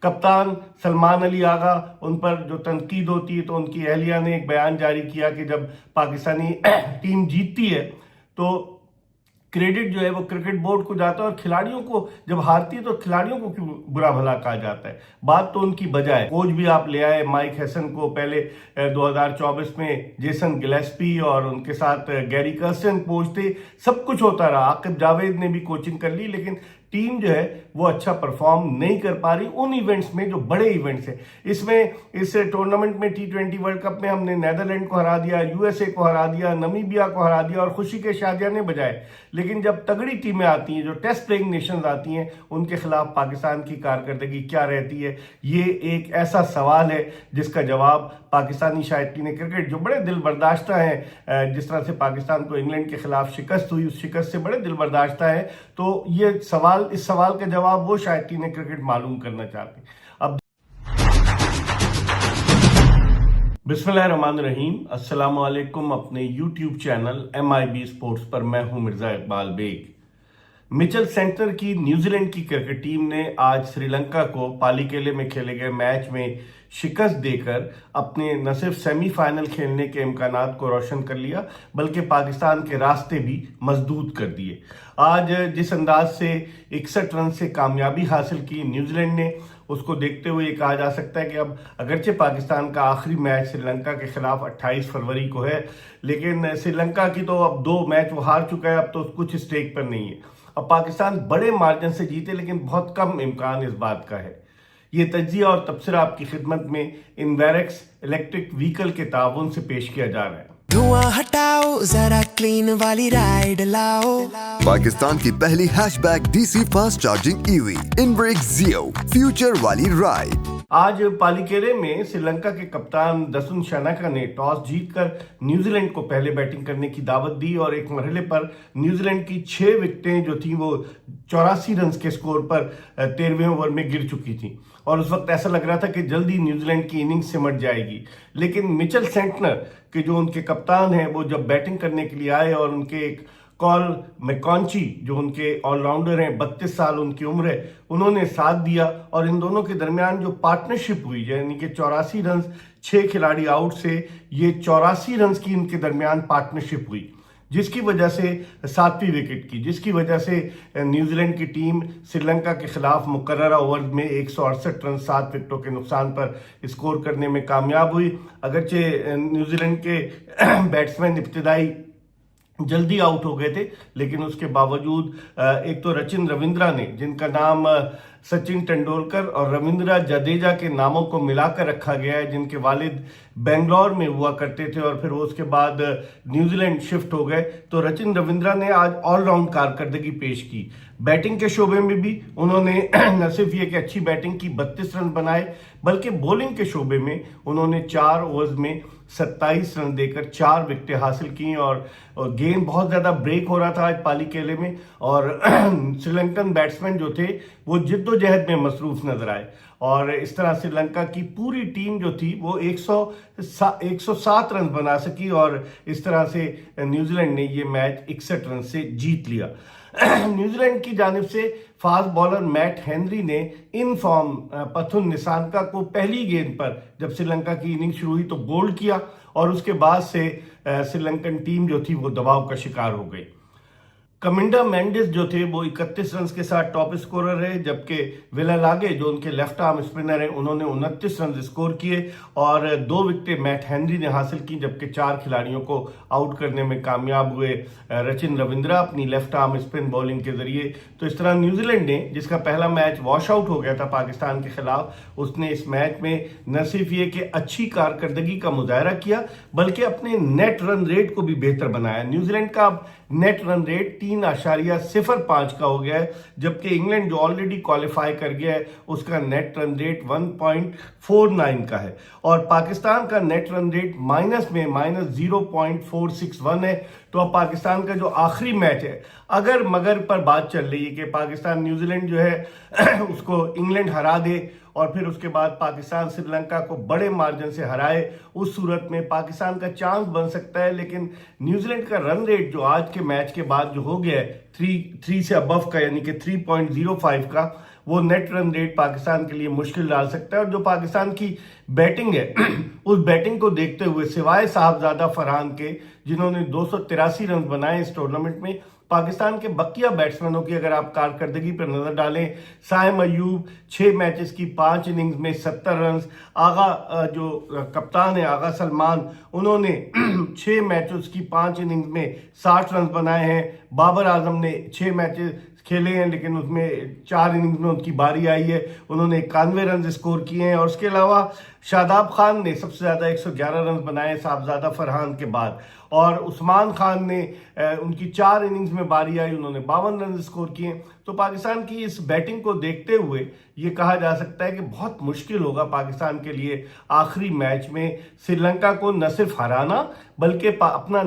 कप्तान सलमान अली आगा, उन पर जो तनकीद होती है तो उनकी अहलिया ने एक बयान जारी किया कि जब पाकिस्तानी टीम जीतती है तो क्रेडिट जो है वो क्रिकेट बोर्ड को जाता है, और खिलाड़ियों को जब हारती है तो खिलाड़ियों को क्यों बुरा भला कहा जाता है। बात तो उनकी बजाय कोच भी आप ले आए माइक हैसन को, पहले 2024 में जेसन गिलेस्पी और उनके साथ गैरी कर्स्टन कोच थे, सब कुछ होता रहा। आकिब जावेद ने भी कोचिंग कर ली, लेकिन टीम जो है वो अच्छा परफॉर्म नहीं कर पा रही उन इवेंट्स में जो बड़े इवेंट्स हैं। इसमें इस टूर्नामेंट में T20 वर्ल्ड कप में हमने नेदरलैंड को हरा दिया, यूएसए को हरा दिया, नमीबिया को हरा दिया और खुशी के शादियाने बजाए। लेकिन जब तगड़ी टीमें आती हैं, जो टेस्ट प्लेइंग नेशंस आती हैं, उनके खिलाफ पाकिस्तान की कारकर्दगी क्या रहती है, ये एक ऐसा सवाल है जिसका जवाब पाकिस्तानी शायकीन क्रिकेट जो बड़े दिल बर्दाश्ता हैं, जिस तरह से पाकिस्तान को इंग्लैंड के खिलाफ शिकस्त हुई, उस शिकस्त से बड़े दिल बर्दाश्ता है। तो ये इस सवाल का जवाब वो शायकीन क्रिकेट मालूम करना चाहते हैं। अब बिस्मिल्लाहिर्रहमानिर्रहीम, अस्सलाम वालेकुम। अपने YouTube चैनल MIB स्पोर्ट्स पर मैं हूं मिर्जा इकबाल बेग। मिचेल सेंटर की न्यूजीलैंड की क्रिकेट टीम ने आज श्रीलंका को पालीकेले में खेले गए मैच में शिकस्त देकर अपने न सिर्फ सेमीफाइनल खेलने के इम्कानात को रोशन कर लिया, बल्कि पाकिस्तान के रास्ते भी मजदूद कर दिए। आज जिस अंदाज से 61 रन से कामयाबी हासिल की न्यूजीलैंड ने, उसको देखते हुए ये कहा जा सकता है कि अब अगरचे पाकिस्तान का आखिरी मैच श्रीलंका के खिलाफ 28 फरवरी को है, लेकिन श्रीलंका की तो अब 2 मैच वो हार चुका है, अब तो कुछ स्टेक पर नहीं है। अब पाकिस्तान बड़े मार्जिन से जीते, लेकिन बहुत कम इम्कान इस बात का है। ये तज्जिया और तबसरा आपकी खिदमत में इनवेरेक्स इलेक्ट्रिक व्हीकल के ताउन से पेश किया जा रहा है। धुआं हटाओ, जरा क्लीन वाली राइड लाओ। पाकिस्तान की पहली hatchback DC fast charging EV इनब्रेक जियो फ्यूचर वाली राइड। आज पालीकेले में श्रीलंका के कप्तान दसुन शनाका ने टॉस जीतकर न्यूजीलैंड को पहले बैटिंग करने की दावत दी और एक मरहले पर न्यूजीलैंड की 6 विकेटें जो थी वो 84 रन के स्कोर पर 13वें ओवर में गिर चुकी थी, और उस वक्त ऐसा लग रहा था कि जल्दी न्यूजीलैंड की इनिंग सिमट जाएगी। लेकिन मिचेल सेंटनर के जो उनके कप्तान हैं, वो जब बैटिंग करने के लिए आए और उनके एक कॉल मैकॉन्ची जो उनके ऑलराउंडर हैं, 32 साल उनकी उम्र है, उन्होंने साथ दिया और इन दोनों के दरमियान जो पार्टनरशिप हुई, यानी कि 84 रन 6 खिलाड़ी आउट से ये 84 रन की इनके दरमियान पार्टनरशिप हुई, जिसकी वजह से 7वीं विकेट की, जिसकी वजह से न्यूजीलैंड की टीम श्रीलंका के खिलाफ मुकर्ररा ओवर में 168 रन 7 विकेटों के नुकसान पर स्कोर करने में कामयाब हुई। अगरचे न्यूजीलैंड के बैट्समैन इब्तिदाई जल्दी आउट हो गए थे, लेकिन उसके बावजूद एक तो रचिन रविंद्रा ने, जिनका नाम सचिन तेंदुलकर और रविंद्रा जडेजा के नामों को मिलाकर रखा गया है, जिनके वालिद बेंगलोर में हुआ करते थे और फिर वो उसके बाद न्यूजीलैंड शिफ्ट हो गए, तो रचिन रविंद्रा ने आज ऑलराउंड कारकर्दगी पेश की। बैटिंग के शोबे में भी उन्होंने न सिर्फ ये कि अच्छी बैटिंग की, 32 रन बनाए, बल्कि बॉलिंग के शोबे में उन्होंने 4 ओवर्स में 27 रन देकर 4 विकेटें हासिल की। और गेम बहुत ज़्यादा ब्रेक हो रहा था आज पालीकेले में, और श्रीलंकन बैट्समैन जो थे वो जिद्दोजहद में मसरूफ नजर आए, और इस तरह श्रीलंका की पूरी टीम जो थी वो 107 रन बना सकी, और इस तरह से न्यूजीलैंड ने ये मैच 61 रन से जीत लिया। न्यूजीलैंड की जानिब से फास्ट बॉलर मैट हेनरी ने इन फॉर्म पथुन निसानका को पहली गेंद पर जब श्रीलंका की इनिंग शुरू हुई तो बोल्ड किया, और उसके बाद से श्रीलंकन टीम जो थी वो दबाव का शिकार हो गई। कमिंडा मेंडिस जो थे वो 31 रन के साथ टॉप स्कोरर रहे, जबकि विलालागे जो उनके लेफ्ट आर्म स्पिनर हैं उन्होंने 29 रन स्कोर किए और 2 विकेटें मैट हेनरी ने हासिल की, जबकि 4 खिलाड़ियों को आउट करने में कामयाब हुए रचिन रविंद्रा अपनी लेफ्ट आर्म स्पिन बॉलिंग के जरिए। तो इस तरह न्यूजीलैंड ने, जिसका पहला मैच वॉश आउट हो गया था पाकिस्तान के खिलाफ, उसने इस मैच में न सिर्फ ये कि अच्छी कारकर्दगी का मुजाहरा किया, बल्कि अपने नेट रन रेट को भी बेहतर बनाया। न्यूजीलैंड का नेट रन रेट 3.05 का हो गया है, जबकि इंग्लैंड जो ऑलरेडी क्वालिफाई कर गया है उसका नेट रन रेट 1.49 का है, और पाकिस्तान का नेट रन रेट माइनस में -0.461 है। तो अब पाकिस्तान का जो आखिरी मैच है, अगर मगर पर बात चल रही है कि पाकिस्तान न्यूजीलैंड जो है उसको इंग्लैंड हरा दे और फिर उसके बाद पाकिस्तान श्रीलंका को बड़े मार्जिन से हराए, उस सूरत में पाकिस्तान का चांस बन सकता है। लेकिन न्यूजीलैंड का रन रेट जो आज के मैच के बाद जो हो गया है 3 से अबव का, यानी कि 3.05 का, وہ نیٹ رن ریٹ پاکستان کے لیے مشکل ڈال سکتا ہے. اور جو پاکستان کی بیٹنگ ہے اس بیٹنگ کو دیکھتے ہوئے سوائے صاحبزادہ فرحان کے جنہوں نے 283 رنز بنائے اس ٹورنامنٹ میں، پاکستان کے بقیہ بیٹسمینوں کی اگر آپ کارکردگی پر نظر ڈالیں، سائم ایوب 6 میچز کی 5 اننگز میں 70 رنز، آغا جو کپتان ہے آغا سلمان، انہوں نے 6 میچز کی 5 اننگز میں 60 رنز بنائے ہیں. بابر اعظم نے 6 میچز کھیلے ہیں لیکن اس میں 4 اننگز میں ان کی باری آئی ہے، انہوں نے 91 رنز اسکور کیے ہیں. اور اس کے علاوہ شاداب خان نے سب سے زیادہ 111 رنز بنائے صاحبزادہ فرحان کے بعد، اور عثمان خان نے ان کی 4 اننگز میں باری آئی، انہوں نے 52 رنز اسکور کیے. تو پاکستان کی اس بیٹنگ کو دیکھتے ہوئے یہ کہا جا سکتا ہے کہ بہت مشکل ہوگا پاکستان کے لیے آخری میچ میں سری لنکا کو نہ صرف ہرانا بلکہ اپنا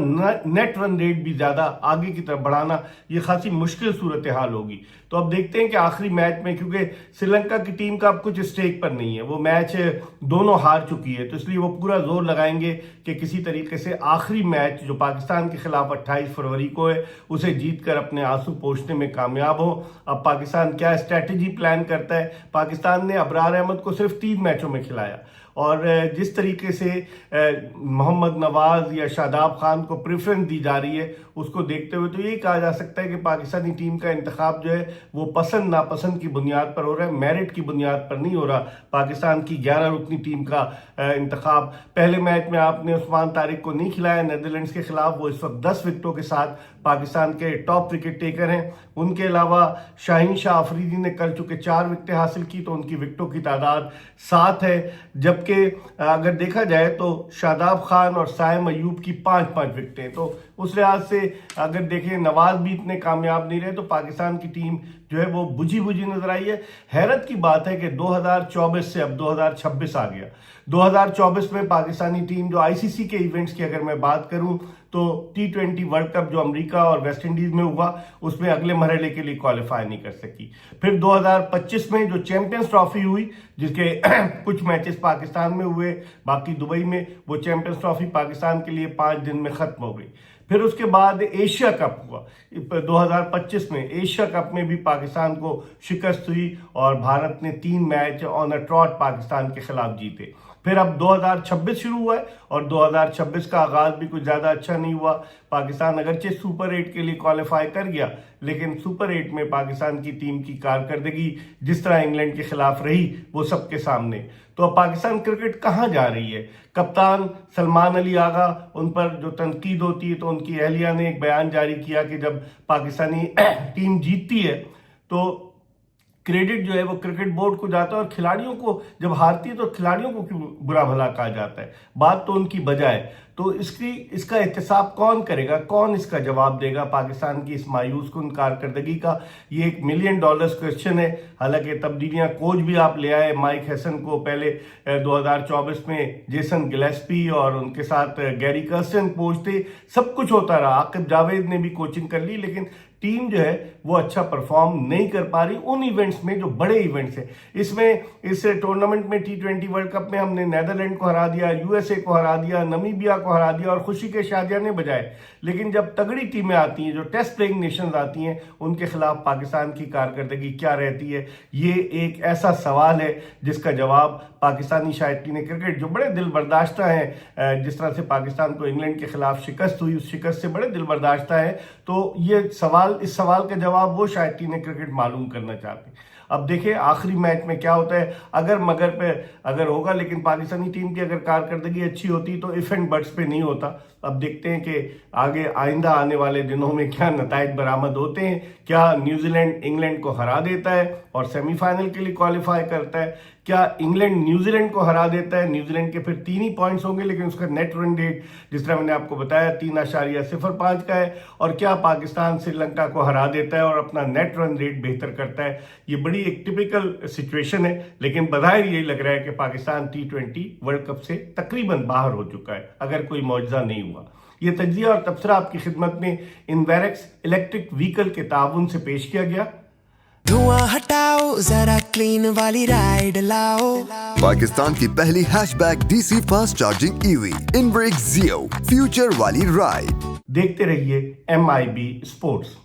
نیٹ رن ریٹ بھی زیادہ آگے کی طرف بڑھانا. یہ خاصی مشکل صورتحال ہوگی. تو اب دیکھتے ہیں کہ آخری میچ میں، کیونکہ سری لنکا کی ٹیم کا اب کچھ اسٹیک پر نہیں ہے، وہ میچ دونوں ہار چکی ہے، تو اس لیے وہ پورا زور لگائیں گے کہ کسی طریقے سے آخری میچ جو پاکستان کے خلاف 28 فروری کو ہے اسے جیت کر اپنے آنسو پوچھنے میں کامیاب ہو. اب پاکستان کیا اسٹریٹجی پلان کرتا ہے؟ پاکستان نے ابرار احمد کو صرف 3 میچوں میں کھلایا، اور جس طریقے سے محمد نواز یا شاداب خان کو پریفرنس دی جا رہی ہے اس کو دیکھتے ہوئے تو یہ کہا جا سکتا ہے کہ پاکستانی ٹیم کا انتخاب جو ہے وہ پسند ناپسند کی بنیاد پر ہو رہا ہے، میرٹ کی بنیاد پر نہیں ہو رہا. پاکستان کی 11 رکنی ٹیم کا انتخاب، پہلے میچ میں آپ نے عثمان طارق کو نہیں کھلایا نیدرلینڈز کے خلاف، وہ اس وقت 10 وکٹوں کے ساتھ پاکستان کے ٹاپ وکٹ ٹیکر ہیں. ان کے علاوہ شاہین شاہ آفریدی نے کل چونکہ 4 وکٹیں حاصل کی تو ان کی وکٹوں کی تعداد 7 ہے، جبکہ اگر دیکھا جائے تو شاداب خان اور سائم ایوب کی 5 وکٹیں. تو اس لحاظ سے اگر دیکھیں نواز بھی اتنے کامیاب نہیں رہے تو پاکستان کی ٹیم جو ہے وہ بجھی نظر آئی ہے. حیرت کی بات ہے کہ 2024 سے اب 2026 آ گیا. 2024 میں پاکستانی ٹیم جو آئی سی سی کے ایونٹس کی اگر میں بات کروں تو T20 ورلڈ کپ جو امریکہ اور ویسٹ انڈیز میں ہوا اس میں اگلے مرحلے کے لیے کوالیفائی نہیں کر سکی. پھر 2025 میں جو چیمپئنز ٹرافی ہوئی جس کے کچھ میچز پاکستان میں ہوئے باقی دبئی میں، وہ چیمپئنز ٹرافی پاکستان کے لیے 5 دن میں ختم ہو گئی. پھر اس کے بعد ایشیا کپ ہوا 2025 میں، ایشیا کپ میں بھی پاکستان کو شکست ہوئی اور بھارت نے 3 میچ آن اے ٹراٹ پاکستان کے خلاف جیتے. پھر اب 2026 شروع ہوا ہے اور 2026 کا آغاز بھی کچھ زیادہ اچھا نہیں ہوا. پاکستان اگرچہ سپر 8 کے لیے کوالیفائی کر گیا لیکن سپر 8 میں پاکستان کی ٹیم کی کارکردگی جس طرح انگلینڈ کے خلاف رہی وہ سب کے سامنے. تو اب پاکستان کرکٹ کہاں جا رہی ہے؟ کپتان سلمان علی آغا، ان پر جو تنقید ہوتی ہے تو ان کی اہلیہ نے ایک بیان جاری کیا کہ جب پاکستانی ٹیم جیتتی ہے تو کریڈٹ جو ہے وہ کرکٹ بورڈ کو جاتا ہے اور کھلاڑیوں کو جب ہارتی ہے تو کھلاڑیوں کو کیوں برا بھلا کہا جاتا ہے. بات تو ان کی بجائے تو اس کا احتساب کون کرے گا، کون اس کا جواب دے گا پاکستان کی اس مایوس کن کارکردگی کا؟ یہ $1 ملین کوسچن ہے. حالانکہ تبدیلیاں کوچ بھی آپ لے آئے، مائک ہیسن کو پہلے 2024 میں جیسن گلیسپی اور ان کے ساتھ گیری کرسٹن کوچ تھے، سب کچھ ہوتا رہا. عاقب جاوید نے بھی کوچنگ کر لی لیکن ٹیم جو ہے وہ اچھا پرفارم نہیں کر پا رہی ان ایونٹس میں جو بڑے ایونٹس ہیں. اس ٹورنامنٹ میں T20 ورلڈ کپ میں ہم نے نیدرلینڈ کو ہرا دیا، USA کو ہرا دیا، نمیبیا کو ہرا دیا اور خوشی کے شادیانے بجائے. لیکن جب تگڑی ٹیمیں آتی ہیں، جو ٹیسٹ پلئنگ نیشنز آتی ہیں، ان کے خلاف پاکستان کی کارکردگی کیا رہتی ہے؟ یہ ایک ایسا سوال ہے جس کا جواب پاکستانی شائقین کرکٹ جو بڑے دل برداشتہ ہیں، جس طرح سے پاکستان کو انگلینڈ کے خلاف شکست ہوئی، اس شکست سے بڑے دل برداشتہ ہیں. تو اس سوال کا جواب وہ شائقین کرکٹ معلوم کرنا چاہتے ہیں. اب دیکھیں آخری میچ میں کیا ہوتا ہے، اگر ہوگا، لیکن پاکستانی ٹیم کی اگر کارکردگی اچھی ہوتی تو ایف اینڈ بٹس پہ نہیں ہوتا. اب دیکھتے ہیں کہ آگے آئندہ آنے والے دنوں میں کیا نتائج برآمد ہوتے ہیں. کیا نیوزی لینڈ انگلینڈ کو ہرا دیتا ہے اور سیمی فائنل کے لیے کوالیفائی کرتا ہے؟ کیا انگلینڈ نیوزی لینڈ کو ہرا دیتا ہے؟ نیوزی لینڈ کے پھر 3 ہی پوائنٹس ہوں گے لیکن اس کا نیٹ رن ریٹ جس طرح میں نے آپ کو بتایا 3.05 کا ہے. اور کیا پاکستان سری لنکا کو ہرا دیتا ہے اور اپنا نیٹ رن ریٹ بہتر کرتا ہے؟ یہ بڑی ایک ٹپیکل سچویشن ہے لیکن بظاہر یہی لگ رہا ہے کہ پاکستان T20 ورلڈ کپ سے تقریباً باہر ہو چکا ہے اگر کوئی معجزہ نہیں ہوا. یہ تجزیہ اور تبصرہ آپ کی خدمت میں انویرکس الیکٹرک وہیکل کے تعاون سے پیش کیا گیا. دھواں ہٹاؤ ذرا کلین والی رائڈ لاؤ. پاکستان کی پہلی hash back DC fast charging EV انبریک زیو فیوچر والی رائڈ. دیکھتے رہیے MIB اسپورٹس.